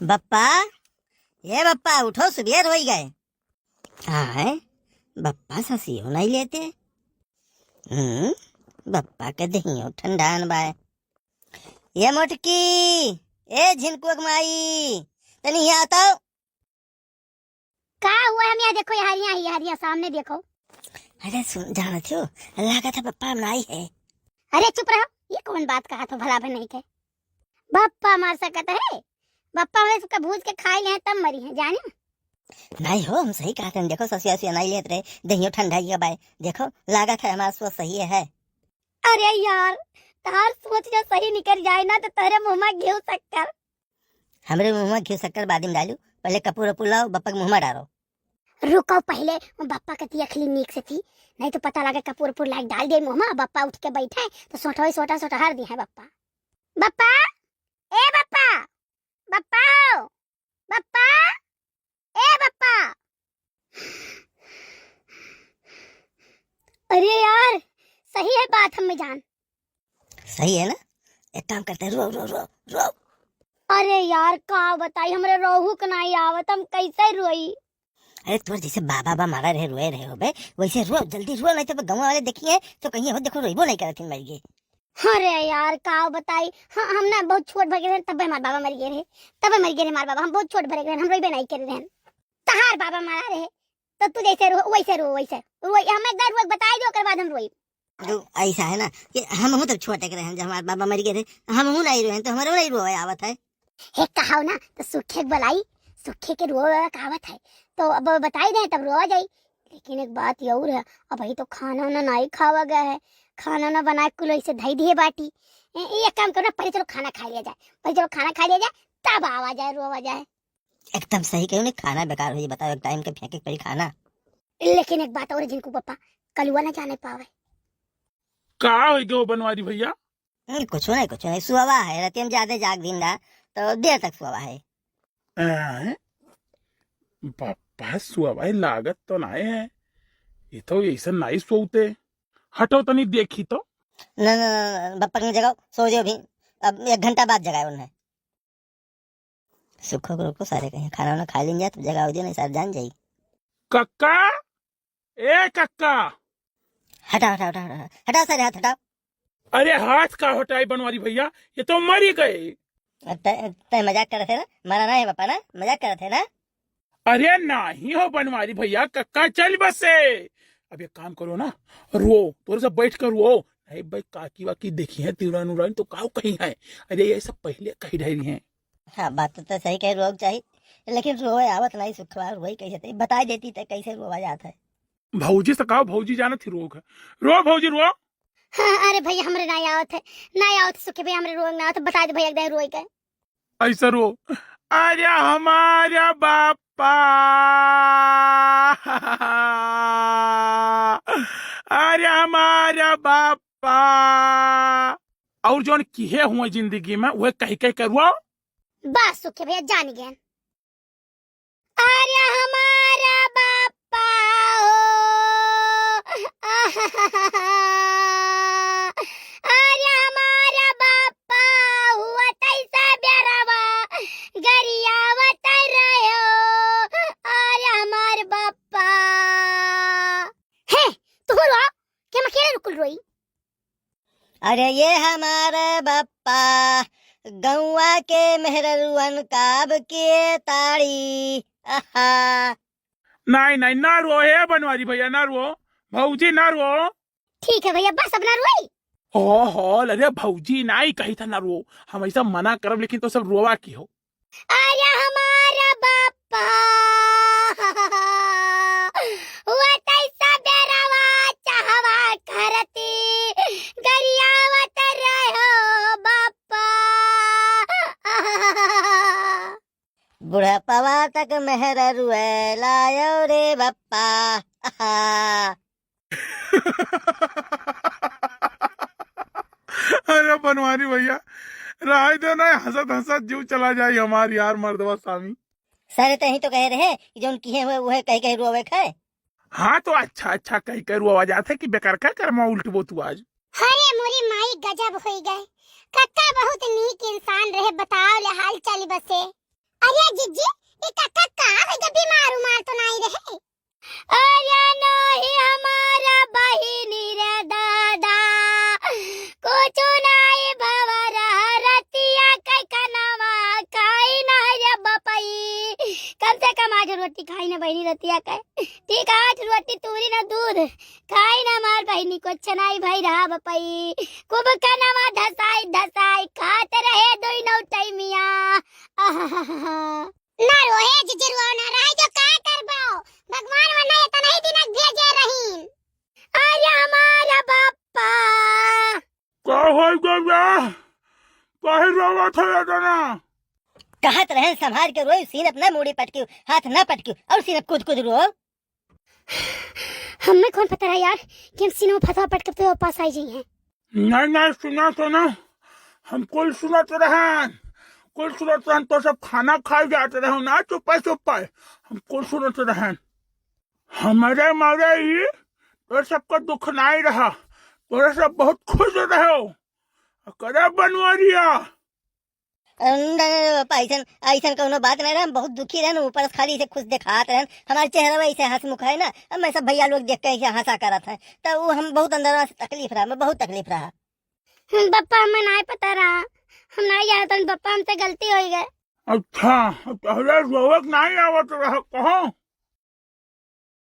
बप्पा, ये बप्पा उठो, सुबह हो ही गए। हाँ है, बप्पा ससियो नहीं लेते। बप्पा के दहियो ठंडा बाय। ये मोटकी, ए झिनकुक माई, तनी यहाँ आता। का हुआ है? हम यहाँ देखो, यहाँ हरिया सामने देखो। अरे सुन, जाना थियो, अल्लाह का था बप्पा नहीं है। अरे चुप रहो, ये कौन बात कहा तो भला भी नहीं के। बप्पा मार सकता है? बप्पा में उसका भूज के खाई ले तब मरी है, जाने नहीं हो, हम सही कहते हैं। देखो ससिया सिया नहीं लेते रहे, दहियो ठंडा ही बाय। देखो लागत है हमारा सोच सही है। अरे यार, तार सोच जो सही निकल जाए ना तो तेरे मुंह में घी शक्कर। हमरे मुंह में घी शक्कर बाद में डालू, पहले कपूर वपूर लाओ, बप्पा के मुंह में डालो। रुको, पहले बप्पा का अखली नीक से थी, नहीं तो पता लगा कपूर पुर लाइक डाल दे मुंह में। बप्पा उठ के बैठे तो सोटा सोटा हर दी है बप्पा। बप्पा, ए बप्पा, बप्पा, बप्पा, ए बप्पा। अरे यार, सही है बात हम में जान। सही है ना? एक काम करते हैं, रो रो रो रो। अरे यार का बताई, हमरे रोहू के नहीं आवत, हम कैसे रोई। अरे तुम्हारे जैसे बाबा बा मारा रहे रोए रहे हो बे, वैसे रो, जल्दी रो, नहीं तो गाँव वाले देखिए तो कहीं हो देखो रोइबो नहीं करती मर गई। अरे यार का बताई, हाँ हम ना बहुत छोट भर गए तब हमारे बाबा मर गए रहे, तब मर गए हमारे बाबा। हम बहुत छोट भर गए, हम रोइबे नहीं करे रहे। तहार बाबा मारा रहे तो तू जैसे रो वैसे रो, वैसे हमें दर वक्त बताई दो, कर बाद हम रोई। ऐसा है ना कि हम हूँ तब छोटे रहे हैं, जब हमारे बाबा मर गए थे हम हूँ नहीं रोए, तो हमारे नहीं रोए आवत है। हे कहाव ना तो सूखे बलाई, सूखे के रो कहावत है, तो अब बताई दे तब रो जाई। लेकिन एक बात ये और है, अब ही तो खाना ना नहीं खावा गया है, खाना ना बना कुल ऐसे धई दिए बाटी। एक काम करो ना, पहले चलो खाना खा लिया जाए, पहले चलो खाना खा लिया जाए, तब आवा जाए रोवा जाए। एकदम सही कहो, नहीं खाना बेकार हो, ये बताओ, एक टाइम के फेंके पड़ी खाना। लेकिन एक बात और, जिनको पापा कलुआ ना जाने पावे। का हो गयो बनवारी भैया? कुछ नहीं सुहावा है, रात में ज्यादा जाग दिन रहा तो देर तक सुहावा है। बापा सुआ भाई लागत तो नहीं है, ये तो ऐसा नहीं सोते। हटो तनी देखी तो। न बप्पा ने जगाओ, सो जाओ भी, अब 1 घंटा बाद जगाए उन्हें। सुखो को सारे कहीं खाना वाना खा लेंगे तो जगाओ दे, नहीं सारे जान जाई। कक्का, ए कक्का। हटाओ हटाओ हटाओ हटाओ सारे हाथ हटाओ। अरे हाथ का हटाई बनवारी भैया, ये तो मर ही गए। तय मजाक कर रहे थे ना, मरा ना है बप्पा ना, मजाक कर रहे थे ना। अरे नहीं हो बनवारी भैया, कक्का चल बस से। अब एक काम करो ना, रो थोड़ा सा बैठ कर रो। नहीं भाई काकी वाकी देखी है तिरान उड़ान तो काव कहीं है। अरे ये सब पहले कही रही है। हाँ बात तो सही कह, रोक चाहिए, लेकिन रोए आवत नहीं सुखवा, रोई कैसे थे बता देती तो कैसे रोवा जाता है। भौजी से कहो, भौजी जाना थी रोग है। रो भौजी रो। हाँ, अरे भैया हमरे नहीं आवत है, नहीं आवत सुखे भैया, हमरे रोग ना आवत, बता दे भैया एकदम रोई के। ऐसा रो, अरे हमारा बापा, अरे हमारा बापा। और जो किए हुए जिंदगी में वह कह कह करो। बस सुखे भैया जान गए। अरे हमारा बापा हो, अरे हमारा बापा हुआ तैसा बेरावा, गरियावत रहो, अरे हमारे बापा। है तू रो, क्या मैं अकेले रुकुल रोई? अरे ये हमारे बप्पा, गौवा के मेहरुअन काब के ताड़ी। आहा। नहीं नहीं ना रो है बनवारी भैया, ना रो भौजी, ना रो। ठीक है भैया, बस अब ना रोई। हो अरे भौजी नहीं कही था ना रो, हम ऐसा मना करब लेकिन तो सब रोवा की हो। अरे हमारा बापा हुआ तैसा बेरावा, चाहवा करती, गरियावत रहो बापा। बुढ़ापा तक मेहर रुए लायो रे बप्पा। आहा। अरे बनवारी भैया, राय दो ना, हंसत हंसत जीव चला जाए हमारी यार मर्दवा स्वामी। सारे तही तो कह रहे कि जो किए हुए वो है कहीं कहीं रोवे खाए। हाँ तो अच्छा अच्छा कही करू आवाज आते कि बेकार का कर्मा उल्ट बो तू आज। अरे मोरी माई गजब हो गए, कक्का बहुत नीक इंसान रहे, बताओ ले हाल चाल बसे। अरे जीजी ये काका का है जब बीमार उमार तो नहीं रहे। अरे नहीं हमारा बहिनी रे दादा कुछ नहीं भवरा रतिया कई कनावा खाई ना रे बपई। कम से कम आज रोटी खाई ना बहिनी रतिया कई। ठीक आज रोटी तूरी ना दूध खाई ना मार बहिनी को छनाई भाई रहा बपई। खूब कनावा धसाई धसाई खाते रहे दो नौ टाइमिया। ना रोहे जिजरुआ ना रहे जो का करबाओ भगवान वना इतना ही दिन भेजे रहीन। अरे हमारा बापा का होई गया काहे रोवा था इतना कहत रहे संभाल के रोई, सीन अपना मुड़ी पटकी, हाथ ना पटकी और सीन कूद कूद रो। हमें कौन पता है यार कि हम सीनों फतवा पटक तो पास आई जी हैं। नहीं सुना हम कुल सुनत रहन तो सब खाना खाए जाते रहो ना चुपाए हम कुल सुनत रहन। हमारे मारे ही तो सबको दुख नहीं रहा, तोरे सब बहुत खुश रहो करे बनवा दिया। ऐसा कौनो बात नहीं रहा, हम बहुत दुखी रहन, ऊपर से खाली से खुश दिखात रहन। हमारे चेहरा ऐसे हंसमुख है ना, अब मैं सब भैया लोग देख के ऐसे हंसा करत है तो वो हम बहुत अंदर से तकलीफ रहा, मैं बहुत तकलीफ रहा। बप्पा हमें नहीं पता रहा, हम नहीं जानते बप्पा हमसे गलती हो गई। अच्छा पहले रोवक नहीं आवत रहा कहो